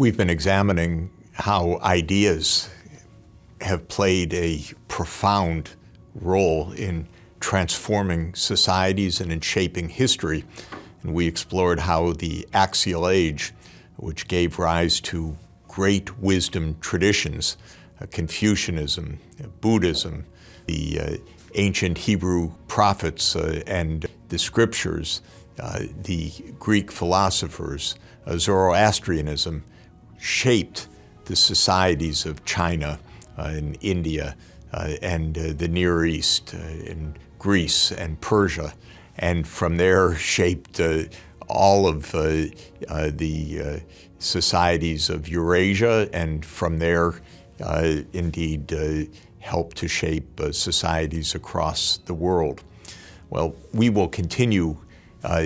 We've been examining how ideas have played a profound role in transforming societies and in shaping history. And we explored how the axial age, which gave rise to great wisdom traditions, Confucianism, Buddhism, the ancient Hebrew prophets and the scriptures, the Greek philosophers, Zoroastrianism, shaped the societies of China and India and the Near East and Greece and Persia, and from there shaped all of the societies of Eurasia, and from there indeed helped to shape societies across the world. Well, we will continue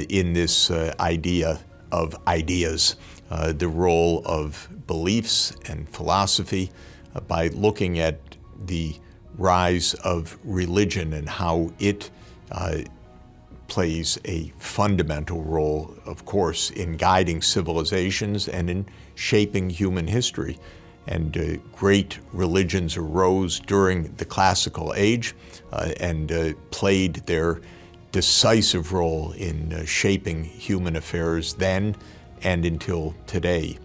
in this idea of ideas, the role of beliefs and philosophy by looking at the rise of religion and how it plays a fundamental role, of course, in guiding civilizations and in shaping human history. And great religions arose during the classical age and played their decisive role in shaping human affairs then and until today.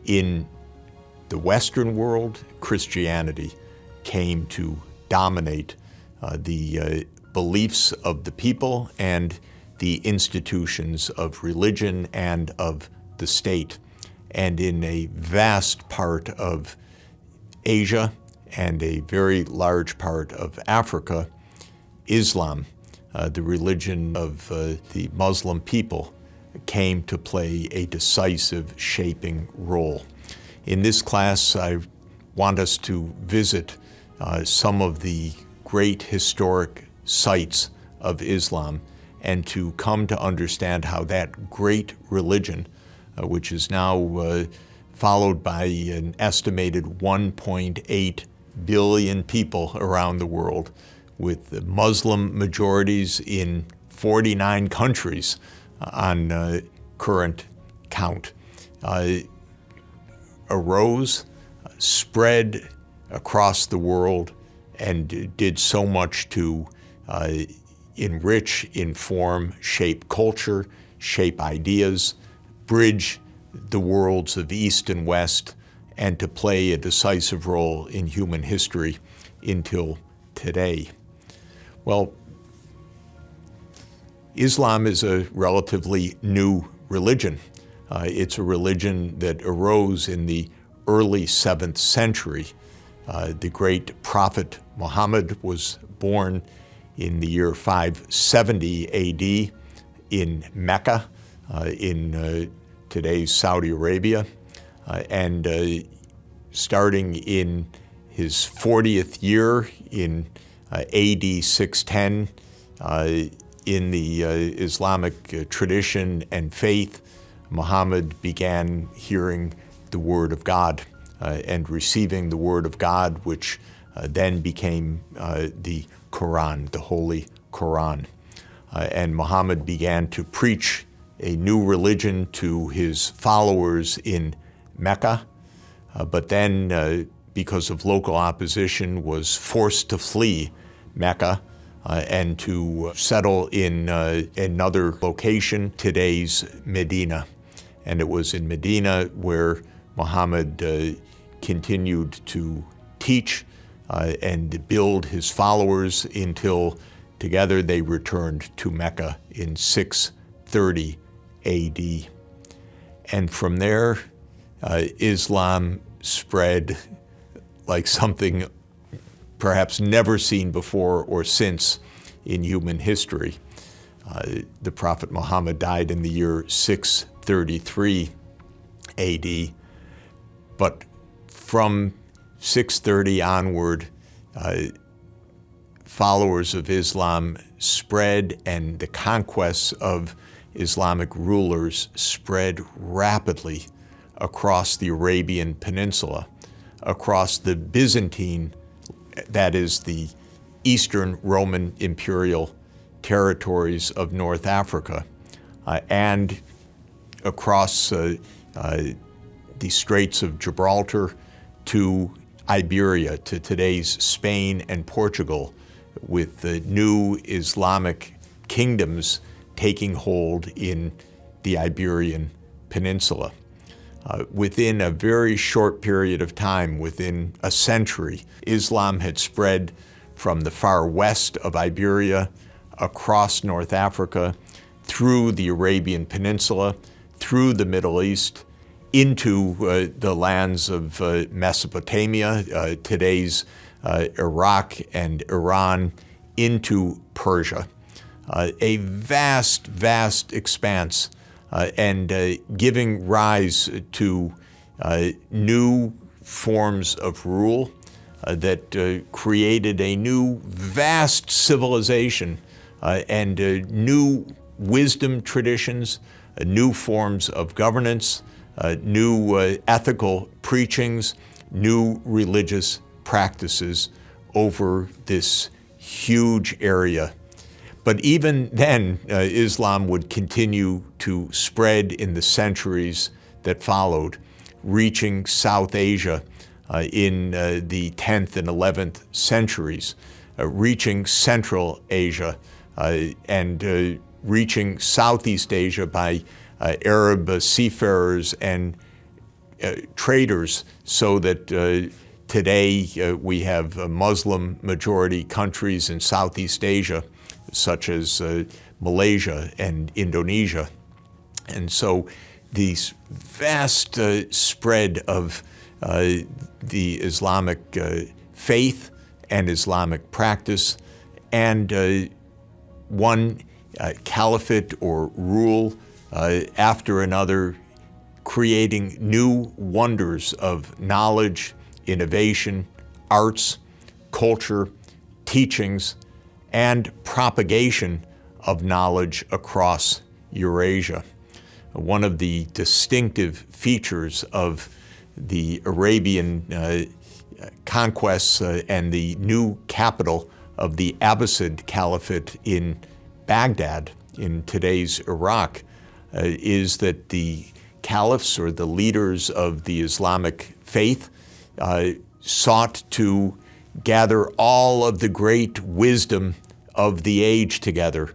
In the Western world, Christianity came to dominate the beliefs of the people and the institutions of religion and of the state. And in a vast part of Asia and a very large part of Africa, Islam, the religion of the Muslim people, came to play a decisive shaping role. In this class, I want us to visit some of the great historic sites of Islam and to come to understand how that great religion, which is now followed by an estimated 1.8 billion people around the world, with Muslim majorities in 49 countries on current count, arose, spread across the world, and did so much to enrich, inform, shape culture, shape ideas, bridge the worlds of East and West, and to play a decisive role in human history until today. Well, Islam is a relatively new religion. It's a religion that arose in the early 7th century. The great prophet Muhammad was born in the year 570 AD in Mecca, in today's Saudi Arabia, and starting in his 40th year in AD 610, in the Islamic tradition and faith, Muhammad began hearing the Word of God and receiving the Word of God, which then became the Quran, the Holy Quran. And Muhammad began to preach a new religion to his followers in Mecca, but then because of local opposition was forced to flee Mecca and to settle in another location, today's Medina. And it was in Medina where Muhammad continued to teach and build his followers until together they returned to Mecca in 630 AD. And from there, Islam spread like something perhaps never seen before or since in human history. The Prophet Muhammad died in the year 633 AD, but from 630 onward, followers of Islam spread, and the conquests of Islamic rulers spread rapidly across the Arabian Peninsula, across the Byzantine, that is the Eastern Roman imperial territories of North Africa, and across the the Straits of Gibraltar to Iberia, to today's Spain and Portugal, with the new Islamic kingdoms taking hold in the Iberian Peninsula. Within a very short period of time, within a century, Islam had spread from the far west of Iberia, across North Africa, through the Arabian Peninsula, through the Middle East, into the lands of Mesopotamia, today's Iraq and Iran, into Persia. A vast, vast expanse, and giving rise to new forms of rule that created a new vast civilization and new wisdom traditions, new forms of governance, new ethical preachings, new religious practices over this huge area. But even then, Islam would continue to spread in the centuries that followed, reaching South Asia in the 10th and 11th centuries, reaching Central Asia, and reaching Southeast Asia by Arab seafarers and traders, so that today we have Muslim majority countries in Southeast Asia, such as Malaysia and Indonesia. And so these vast spread of the Islamic faith and Islamic practice, and one caliphate or rule after another, creating new wonders of knowledge, innovation, arts, culture, teachings, and propagation of knowledge across Eurasia. One of the distinctive features of the Arabian conquests and the new capital of the Abbasid Caliphate in Baghdad, in today's Iraq, is that the caliphs, or the leaders of the Islamic faith, sought to gather all of the great wisdom of the age together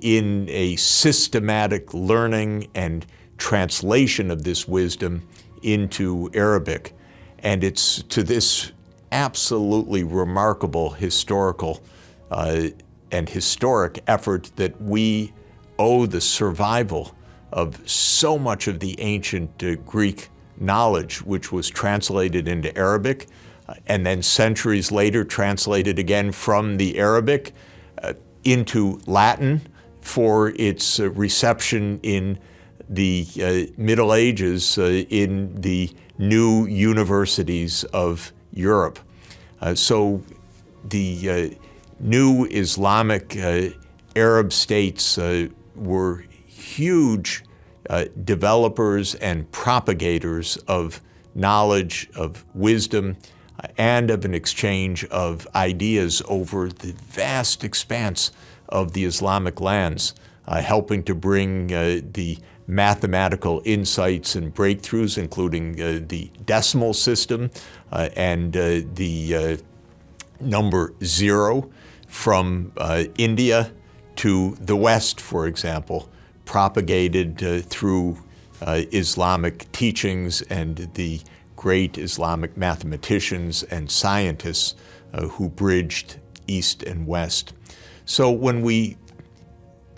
in a systematic learning and translation of this wisdom into Arabic. And it's to this absolutely remarkable historical and historic effort that we owe the survival of so much of the ancient Greek knowledge, which was translated into Arabic, and then centuries later translated again from the Arabic into Latin for its reception in the Middle Ages in the new universities of Europe. So the new Islamic Arab states were huge developers and propagators of knowledge, of wisdom, and of an exchange of ideas over the vast expanse of the Islamic lands, helping to bring the mathematical insights and breakthroughs, including the decimal system and the number 0 from India to the West, for example, propagated through Islamic teachings and the great Islamic mathematicians and scientists who bridged East and West. So when we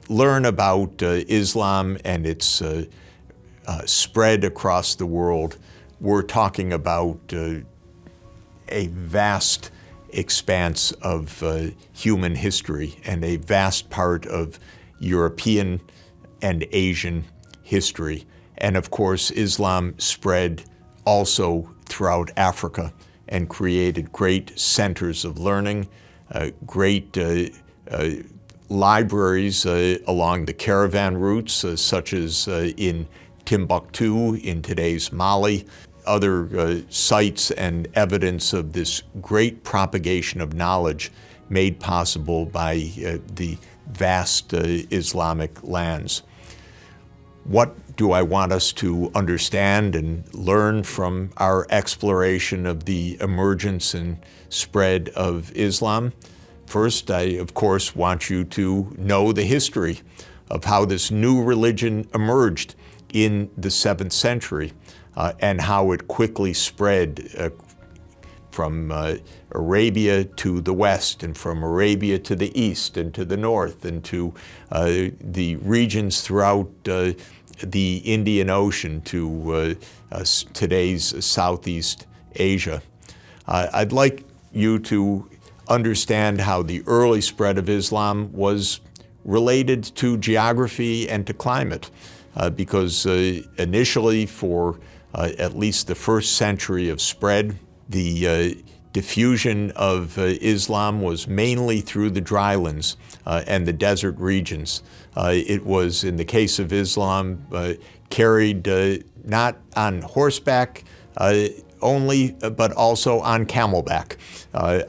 learn about Islam and its spread across the world, we're talking about a vast expanse of human history and a vast part of European and Asian history. And of course, Islam spread also throughout Africa and created great centers of learning, great libraries along the caravan routes, such as in Timbuktu in today's Mali, other sites and evidence of this great propagation of knowledge made possible by the vast Islamic lands. What do I want us to understand and learn from our exploration of the emergence and spread of Islam? First, I, of course, want you to know the history of how this new religion emerged in the 7th century and how it quickly spread from Arabia to the west, and from Arabia to the east and to the north, and to the regions throughout the Indian Ocean to today's Southeast Asia. I'd like you to understand how the early spread of Islam was related to geography and to climate, because initially, for at least the first century of spread, the diffusion of Islam was mainly through the drylands and the desert regions. It was, in the case of Islam, carried not on horseback only, but also on camelback,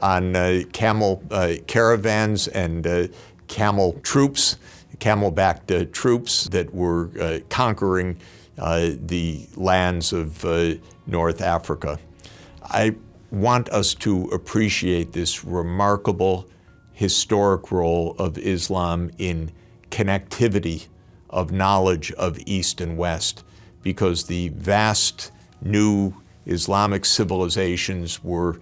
on camel caravans and camel troops, camel-backed troops that were conquering the lands of North Africa. I want us to appreciate this remarkable historic role of Islam in connectivity of knowledge of East and West, because the vast new Islamic civilizations were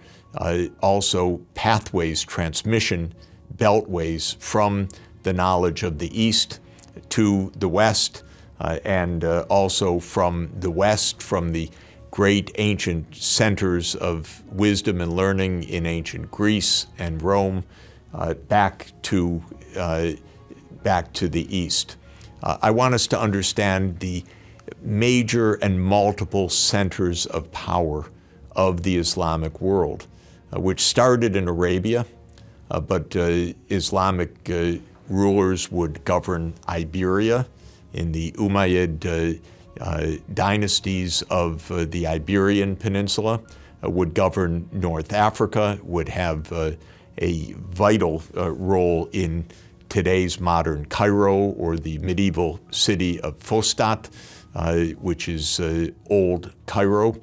also pathways, transmission beltways from the knowledge of the East to the West, and also from the West, from the great ancient centers of wisdom and learning in ancient Greece and Rome, back to the East. I want us to understand the major and multiple centers of power of the Islamic world, which started in Arabia, but Islamic rulers would govern Iberia in the Umayyad dynasties of the Iberian Peninsula, would govern North Africa, would have a vital role in today's modern Cairo, or the medieval city of Fostat, which is old Cairo.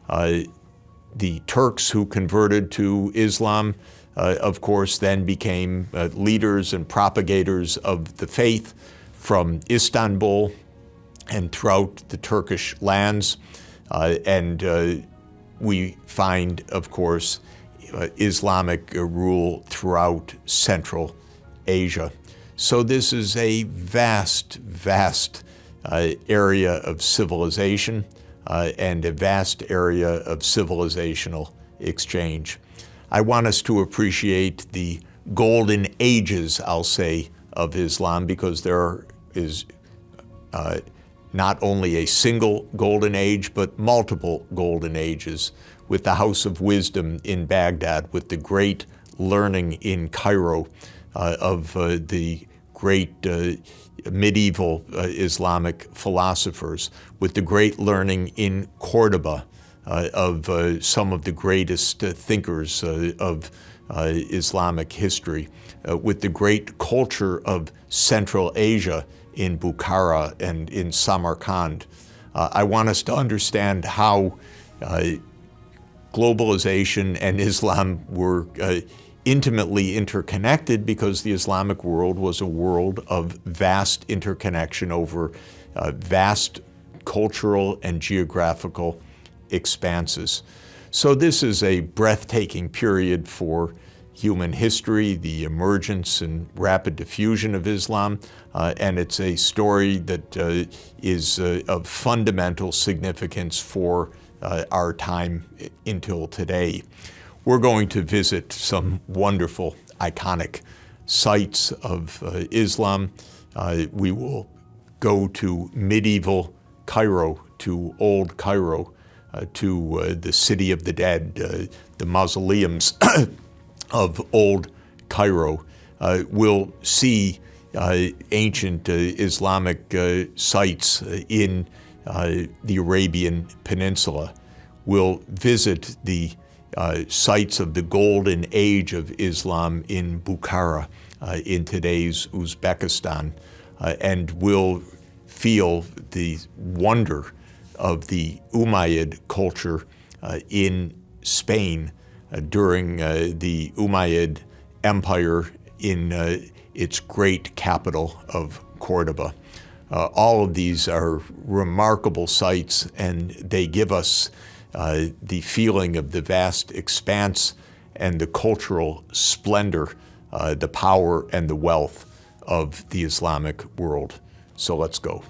The Turks who converted to Islam, of course, then became leaders and propagators of the faith from Istanbul and throughout the Turkish lands. And we find, of course, Islamic rule throughout Central Asia. So this is a vast, vast area of civilization and a vast area of civilizational exchange. I want us to appreciate the golden ages, I'll say, of Islam, because there is not only a single golden age, but multiple golden ages, with the House of Wisdom in Baghdad, with the great learning in Cairo of the great medieval Islamic philosophers, with the great learning in Cordoba of some of the greatest thinkers of Islamic history, with the great culture of Central Asia in Bukhara and in Samarkand. I want us to understand how globalization and Islam were intimately interconnected, because the Islamic world was a world of vast interconnection over vast cultural and geographical expanses. So this is a breathtaking period for human history, the emergence and rapid diffusion of Islam, and it's a story that is of fundamental significance for our time until today. We're going to visit some wonderful, iconic sites of Islam. We will go to medieval Cairo, to old Cairo, to the City of the Dead, the mausoleums of old Cairo. We'll see ancient Islamic sites in the Arabian Peninsula. We'll visit the sites of the golden age of Islam in Bukhara, in today's Uzbekistan, and we'll feel the wonder of the Umayyad culture in Spain during the Umayyad Empire in its great capital of Cordoba. All of these are remarkable sites, and they give us the feeling of the vast expanse and the cultural splendor, the power and the wealth of the Islamic world. So let's go.